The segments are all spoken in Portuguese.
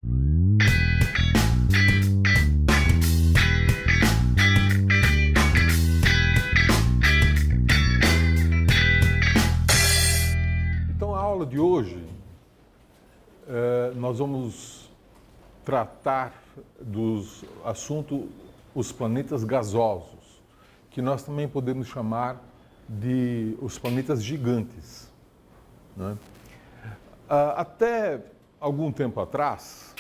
Então, a aula de hoje, nós vamos tratar dos assuntos, os planetas gasosos, que nós também podemos chamar de os planetas gigantes, né? Até algum tempo atrás,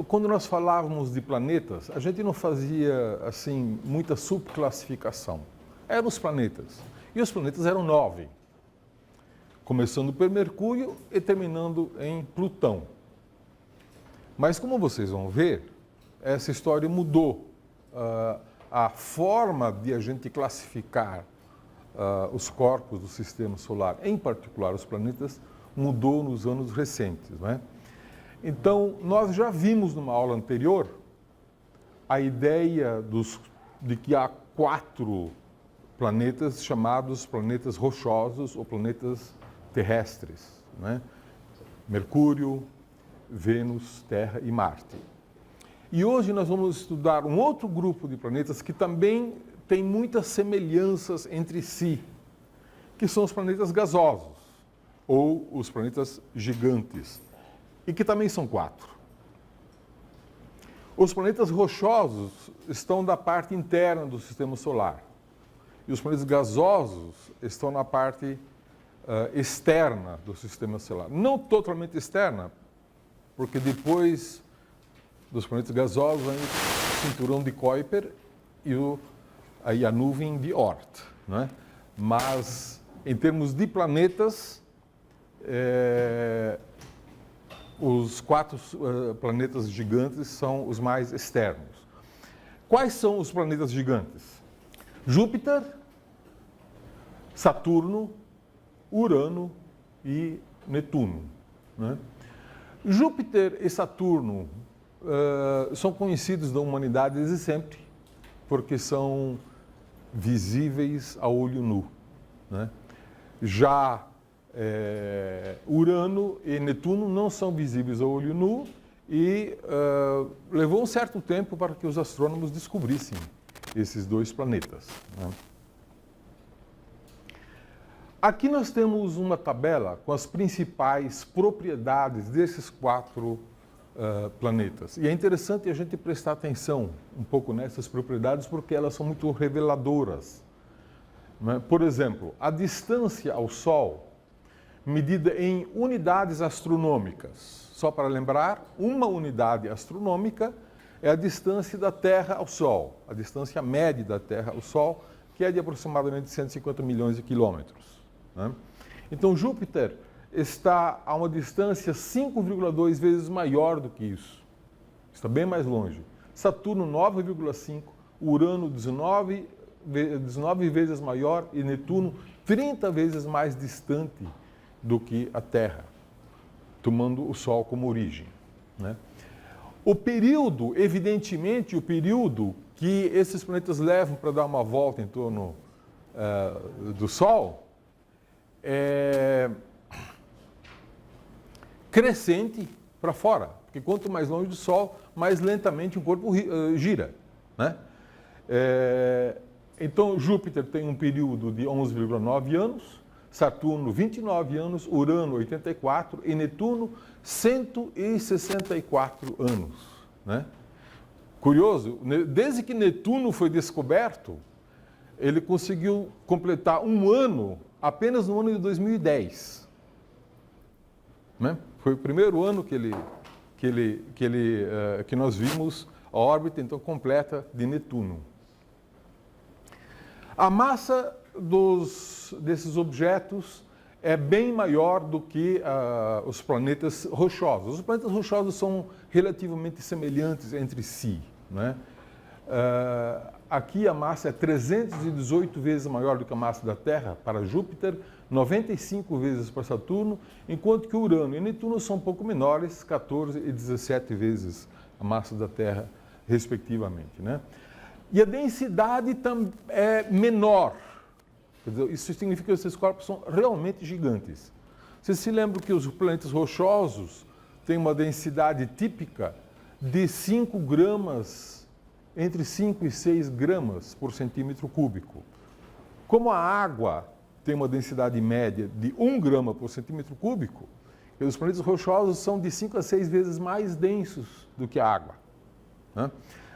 quando nós falávamos de planetas, a gente não fazia assim muita subclassificação. Eram os planetas. E os planetas eram 9, começando por Mercúrio e terminando em Plutão. Mas como vocês vão ver, essa história mudou. A forma de a gente classificar os corpos do sistema solar, em particular os planetas, mudou nos anos recentes, né? Então, nós já vimos numa aula anterior a ideia de que há 4 planetas chamados planetas rochosos ou planetas terrestres, né? Mercúrio, Vênus, Terra e Marte. E hoje nós vamos estudar um outro grupo de planetas que também tem muitas semelhanças entre si, que são os planetas gasosos, ou os planetas gigantes, e que também são 4. Os planetas rochosos estão da parte interna do sistema solar, e os planetas gasosos estão na parte externa do sistema solar. Não totalmente externa, porque depois dos planetas gasosos vem o cinturão de Kuiper e a nuvem de Oort, né? Mas, em termos de planetas, os 4 planetas gigantes são os mais externos. Quais são os planetas gigantes? Júpiter, Saturno, Urano e Netuno, né? Júpiter e Saturno são conhecidos da humanidade desde sempre, porque são visíveis a olho nu, né? Já Urano e Netuno não são visíveis a olho nu e levou um certo tempo para que os astrônomos descobrissem esses 2 planetas, né? Aqui nós temos uma tabela com as principais propriedades desses 4 planetas. E é interessante a gente prestar atenção um pouco nessas propriedades porque elas são muito reveladoras, né? Por exemplo, a distância ao Sol, medida em unidades astronômicas. Só para lembrar, uma unidade astronômica é a distância da Terra ao Sol, a distância média da Terra ao Sol, que é de aproximadamente 150 milhões de quilômetros, né? Então, Júpiter está a uma distância 5,2 vezes maior do que isso. Está bem mais longe. Saturno, 9,5, Urano, 19 vezes maior e Netuno, 30 vezes mais distante do que a Terra, tomando o Sol como origem, né? O período, evidentemente, o período que esses planetas levam para dar uma volta em torno do Sol é crescente para fora, porque quanto mais longe do Sol, mais lentamente o corpo gira, né? Então, Júpiter tem um período de 11,9 anos, Saturno 29 anos, Urano 84 e Netuno 164 anos, né? Curioso, desde que Netuno foi descoberto, ele conseguiu completar um ano apenas no ano de 2010, né? Foi o primeiro ano que nós vimos a órbita então completa de Netuno. A massa desses objetos é bem maior do que os planetas rochosos. Os planetas rochosos são relativamente semelhantes entre si, né? Aqui a massa é 318 vezes maior do que a massa da Terra para Júpiter, 95 vezes para Saturno, enquanto que Urano e Netuno são um pouco menores, 14 e 17 vezes a massa da Terra, respectivamente, né? E a densidade é menor. Quer dizer, isso significa que esses corpos são realmente gigantes. Vocês se lembram que os planetas rochosos tem uma densidade típica de 5 gramas, entre 5 e 6 gramas por centímetro cúbico. Como a água tem uma densidade média de 1 grama por centímetro cúbico, os planetas rochosos são de 5 a 6 vezes mais densos do que a água, né?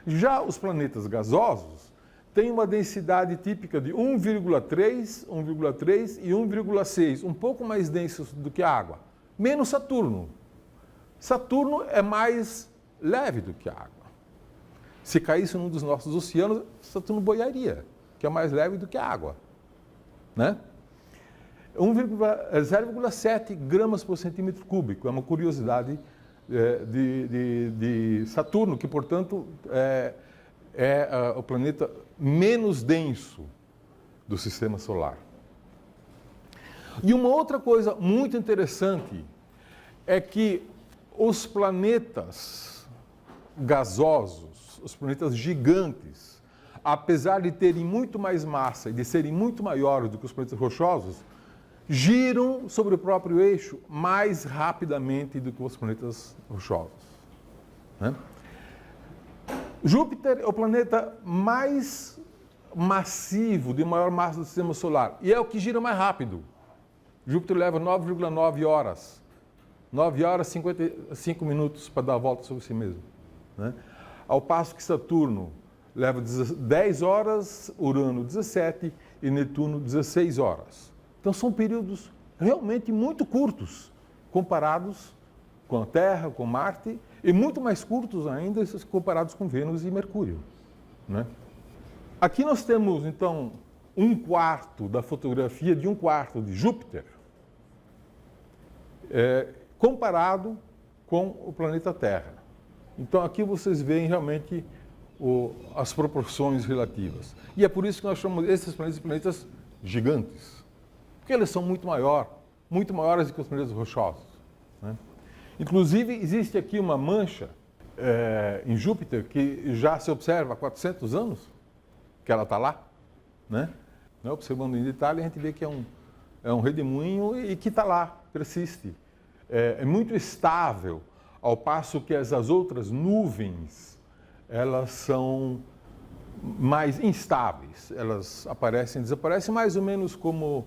Já os planetas gasosos têm uma densidade típica de 1,3, 1,3 e 1,6, um pouco mais densos do que a água, menos Saturno. Saturno é mais leve do que a água. Se caísse num dos nossos oceanos, Saturno boiaria, que é mais leve do que a água, né? 0,7 gramas por centímetro cúbico, é uma curiosidade de Saturno, que, portanto, é o planeta menos denso do Sistema Solar. E uma outra coisa muito interessante é que os planetas gasosos, os planetas gigantes, apesar de terem muito mais massa e de serem muito maiores do que os planetas rochosos, giram sobre o próprio eixo mais rapidamente do que os planetas rochosos, né? Júpiter é o planeta mais massivo, de maior massa do Sistema Solar, e é o que gira mais rápido. Júpiter leva 9,9 horas. 9 horas e 55 minutos para dar a volta sobre si mesmo, né? Ao passo que Saturno leva 10 horas, Urano 17 e Netuno 16 horas. Então são períodos realmente muito curtos, comparados com a Terra, com Marte, e muito mais curtos ainda comparados com Vênus e Mercúrio, né? Aqui nós temos, então, 1/4 da fotografia de 1/4 de Júpiter, comparado com o planeta Terra. Então aqui vocês veem realmente as proporções relativas. E é por isso que nós chamamos esses planetas de planetas gigantes, porque eles são muito maiores do que os planetas rochosos, né? Inclusive, existe aqui uma mancha em Júpiter que já se observa há 400 anos que ela está lá, né? Observando em detalhe, a gente vê que é um redemoinho e que está lá, persiste. É muito estável, ao passo que as outras nuvens, elas são mais instáveis. Elas aparecem e desaparecem mais ou menos como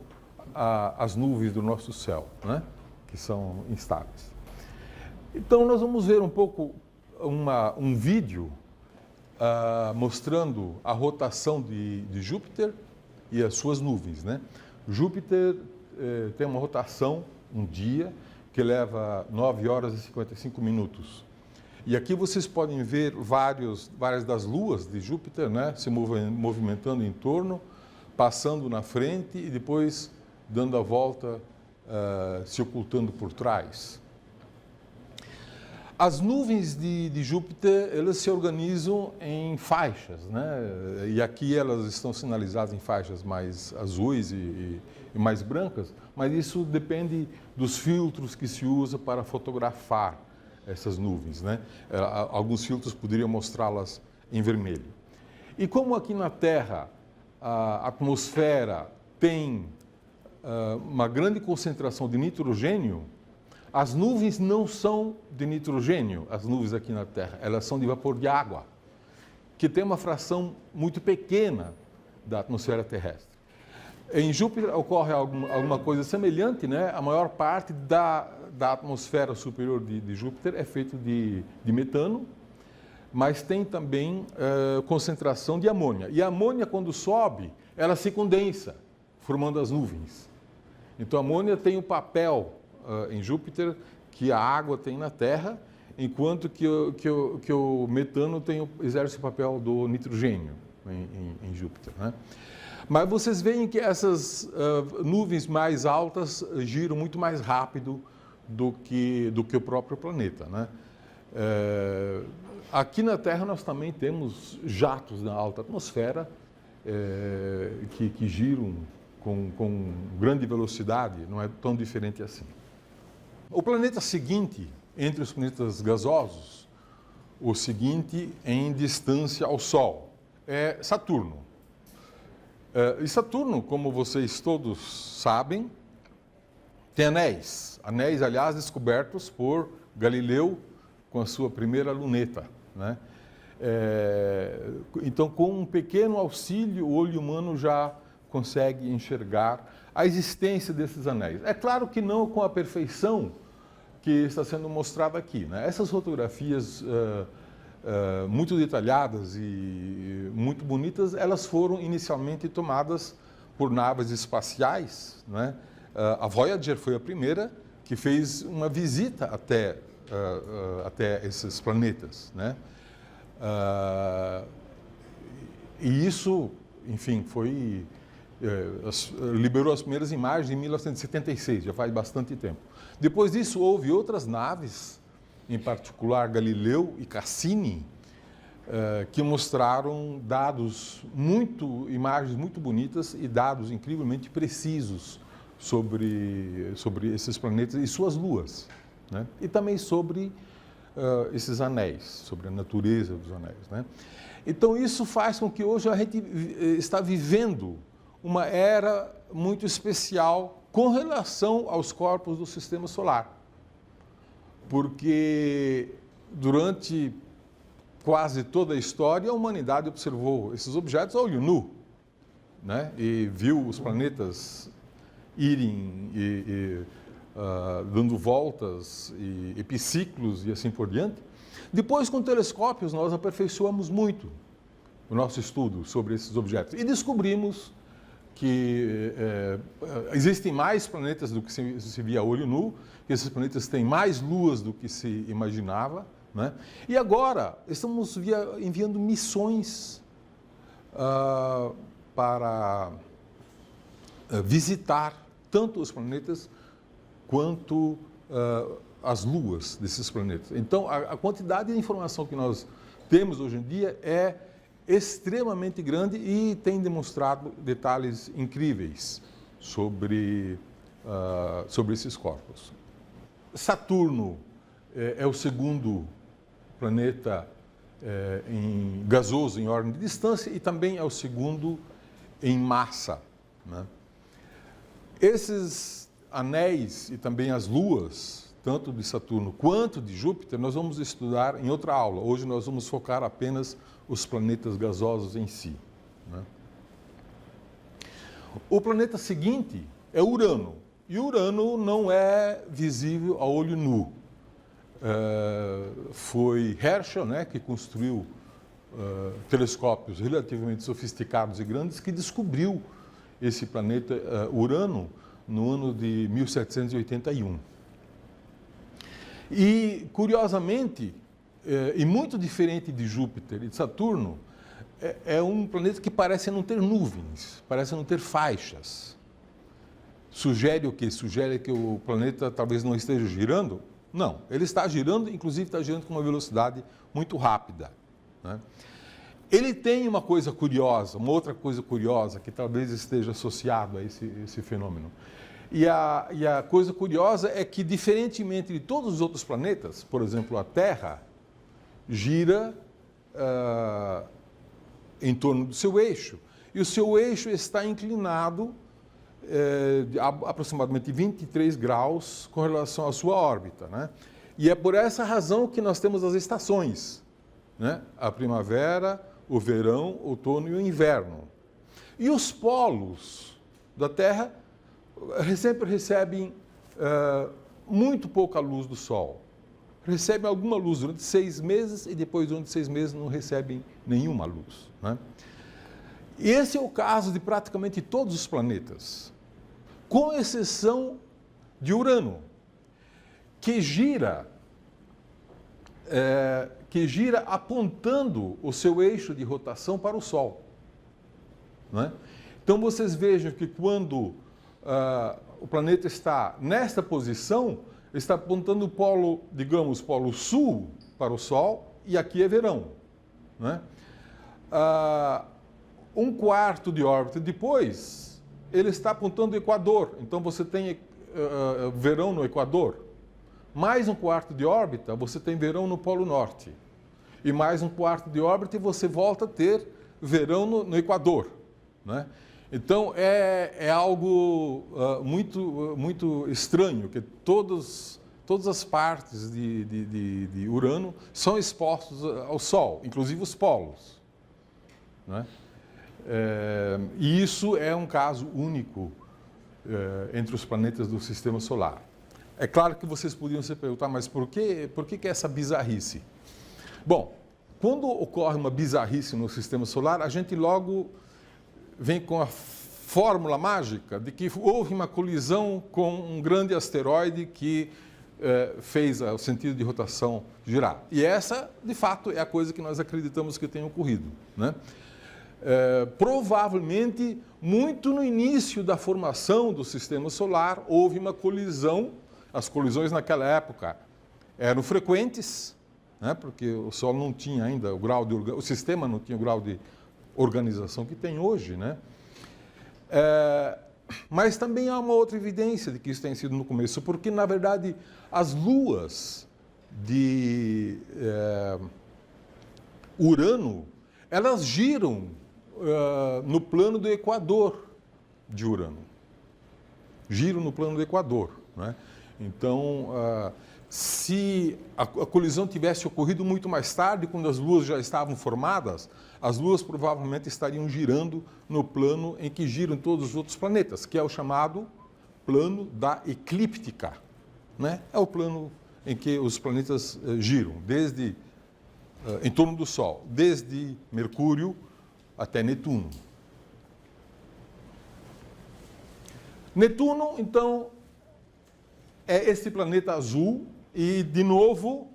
as nuvens do nosso céu, né? Que são instáveis. Então, nós vamos ver um pouco um vídeo mostrando a rotação de Júpiter e as suas nuvens, né? Júpiter tem uma rotação, um dia, que leva 9 horas e 55 minutos. E aqui vocês podem ver várias das luas de Júpiter, né, se movimentando em torno, passando na frente e depois dando a volta, se ocultando por trás. As nuvens de Júpiter, elas se organizam em faixas, né? E aqui elas estão sinalizadas em faixas mais azuis e mais brancas, mas isso depende dos filtros que se usa para fotografar essas nuvens, né? Alguns filtros poderiam mostrá-las em vermelho. E como aqui na Terra a atmosfera tem uma grande concentração de nitrogênio, as nuvens não são de nitrogênio, as nuvens aqui na Terra, elas são de vapor de água, que tem uma fração muito pequena da atmosfera terrestre. Em Júpiter ocorre alguma coisa semelhante, né? A maior parte da atmosfera superior de Júpiter é feita de metano, mas tem também concentração de amônia. E a amônia, quando sobe, ela se condensa, formando as nuvens. Então a amônia tem o papel em Júpiter que a água tem na Terra, enquanto que o metano exerce o papel do nitrogênio em Júpiter, né? Mas vocês veem que essas nuvens mais altas giram muito mais rápido do que o próprio planeta, né? Aqui na Terra nós também temos jatos na alta atmosfera que giram com grande velocidade, não é tão diferente assim. O planeta seguinte, entre os planetas gasosos, o seguinte em distância ao Sol, é Saturno. E Saturno, como vocês todos sabem, tem anéis. Anéis, aliás, descobertos por Galileu com a sua primeira luneta, né? Então, com um pequeno auxílio, o olho humano já consegue enxergar a existência desses anéis. É claro que não com a perfeição que está sendo mostrada aqui, né? Essas fotografias muito detalhadas e muito bonitas, elas foram inicialmente tomadas por naves espaciais, né? A Voyager foi a primeira que fez uma visita até esses planetas, né? E isso, enfim, liberou as primeiras imagens em 1976, já faz bastante tempo. Depois disso, houve outras naves, em particular Galileu e Cassini, que mostraram imagens muito bonitas e dados incrivelmente precisos sobre esses planetas e suas luas, né? E também sobre esses anéis, sobre a natureza dos anéis, né? Então isso faz com que hoje a gente está vivendo uma era muito especial com relação aos corpos do Sistema Solar, porque durante quase toda a história a humanidade observou esses objetos a olho nu, né? E viu os planetas irem dando voltas e epiciclos e assim por diante. Depois, com telescópios, nós aperfeiçoamos muito o nosso estudo sobre esses objetos e descobrimos que existem mais planetas do que se via a olho nu, que esses planetas têm mais luas do que se imaginava, né? E agora estamos enviando missões para visitar tanto os planetas quanto as luas desses planetas. Então, a quantidade de informação que nós temos hoje em dia é extremamente grande e tem demonstrado detalhes incríveis sobre esses corpos. Saturno é o segundo planeta gasoso em ordem de distância e também é o segundo em massa, né? Esses anéis e também as luas, tanto de Saturno quanto de Júpiter, nós vamos estudar em outra aula. Hoje nós vamos focar apenas os planetas gasosos em si, né? O planeta seguinte é Urano. E Urano não é visível a olho nu. Foi Herschel, né, que construiu telescópios relativamente sofisticados e grandes, que descobriu esse planeta Urano no ano de 1781. E, curiosamente, e muito diferente de Júpiter e de Saturno, é um planeta que parece não ter nuvens, parece não ter faixas. Sugere o quê? Sugere que o planeta talvez não esteja girando? Não, ele está girando, inclusive está girando com uma velocidade muito rápida, né? Ele tem uma coisa curiosa, uma outra coisa curiosa que talvez esteja associado a esse fenômeno. E a coisa curiosa é que, diferentemente de todos os outros planetas, por exemplo, a Terra gira em torno do seu eixo. E o seu eixo está inclinado aproximadamente 23 graus com relação à sua órbita, né? E é por essa razão que nós temos as estações, né? A primavera, o verão, o outono e o inverno. E os polos da Terra sempre recebem muito pouca luz do Sol. Recebem alguma luz durante 6 meses e depois, durante 6 meses, não recebem nenhuma luz, né? E esse é o caso de praticamente todos os planetas, com exceção de Urano, que gira apontando o seu eixo de rotação para o Sol, né? Então, vocês vejam que quando o planeta está nesta posição, está apontando o polo, digamos, polo sul para o Sol, e aqui é verão, né? Um quarto de órbita depois, ele está apontando o Equador. Então, você tem verão no Equador. Mais um quarto de órbita, você tem verão no Polo Norte. E mais um quarto de órbita e você volta a ter verão no Equador, né? Então, é algo muito estranho, que todos todas as partes de Urano são expostas ao Sol, inclusive os polos, né? E isso é um caso único entre os planetas do Sistema Solar. É claro que vocês podiam se perguntar, mas por que é essa bizarrice? Bom, quando ocorre uma bizarrice no Sistema Solar, a gente logo vem com a fórmula mágica de que houve uma colisão com um grande asteroide que fez o sentido de rotação girar. E essa, de fato, é a coisa que nós acreditamos que tenha ocorrido, né? Provavelmente, muito no início da formação do Sistema Solar, houve uma colisão. As colisões naquela época eram frequentes, né? Porque o Sol não tinha ainda o grau o sistema não tinha o grau de organização que tem hoje, né? Mas também há uma outra evidência de que isso tem sido no começo, porque, na verdade, as luas de Urano, elas giram no plano do equador de Urano. Giram no plano do equador, né? Então, se a colisão tivesse ocorrido muito mais tarde, quando as luas já estavam formadas, as luas provavelmente estariam girando no plano em que giram todos os outros planetas, que é o chamado plano da eclíptica, né? É o plano em que os planetas giram, em torno do Sol, desde Mercúrio até Netuno. Netuno, então, é esse planeta azul e, de novo,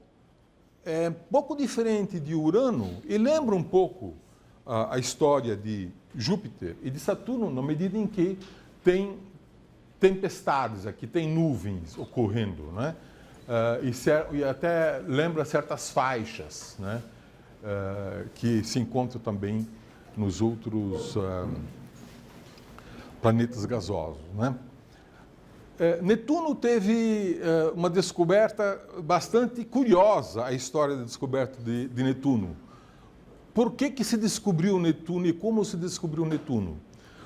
é pouco diferente de Urano e lembra um pouco a história de Júpiter e de Saturno, na medida em que tem tempestades aqui, tem nuvens ocorrendo, né? E até lembra certas faixas, né? Que se encontram também nos outros planetas gasosos, né? Netuno teve uma descoberta bastante curiosa, a história da descoberta de Netuno. Por que se descobriu Netuno e como se descobriu Netuno?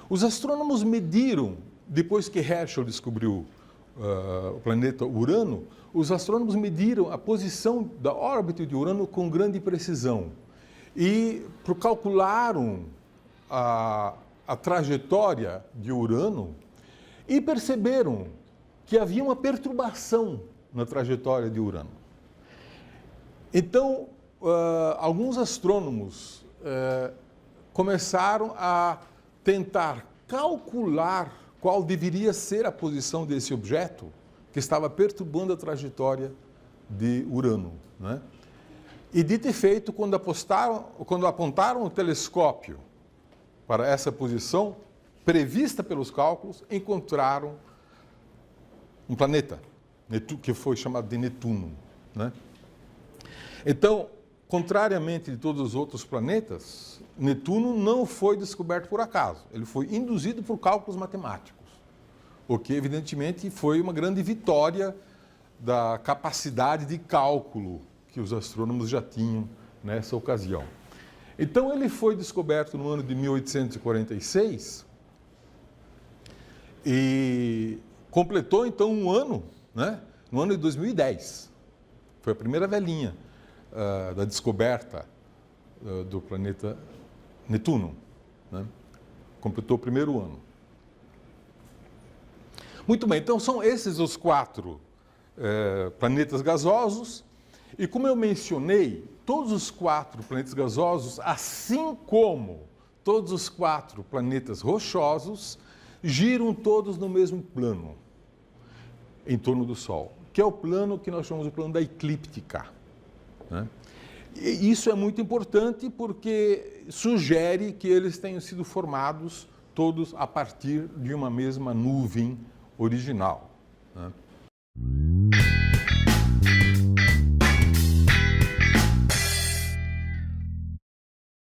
Os astrônomos mediram, depois que Herschel descobriu o planeta Urano, os astrônomos mediram a posição da órbita de Urano com grande precisão e calcularam a trajetória de Urano e perceberam que havia uma perturbação na trajetória de Urano. Então, alguns astrônomos começaram a tentar calcular qual deveria ser a posição desse objeto que estava perturbando a trajetória de Urano, né? E, dito e feito, quando apontaram o telescópio para essa posição prevista pelos cálculos, encontraram um planeta, que foi chamado de Netuno, né? Então, contrariamente de todos os outros planetas, Netuno não foi descoberto por acaso. Ele foi induzido por cálculos matemáticos, o que, evidentemente, foi uma grande vitória da capacidade de cálculo que os astrônomos já tinham nessa ocasião. Então, ele foi descoberto no ano de 1846 e completou, então, um ano, né, no ano de 2010. Foi a primeira velhinha da descoberta do planeta Netuno, né? Completou o primeiro ano. Muito bem, então são esses os 4 planetas gasosos. E como eu mencionei, todos os 4 planetas gasosos, assim como todos os 4 planetas rochosos, giram todos no mesmo plano, em torno do Sol, que é o plano que nós chamamos de plano da eclíptica, né? E isso é muito importante porque sugere que eles tenham sido formados todos a partir de uma mesma nuvem original, né?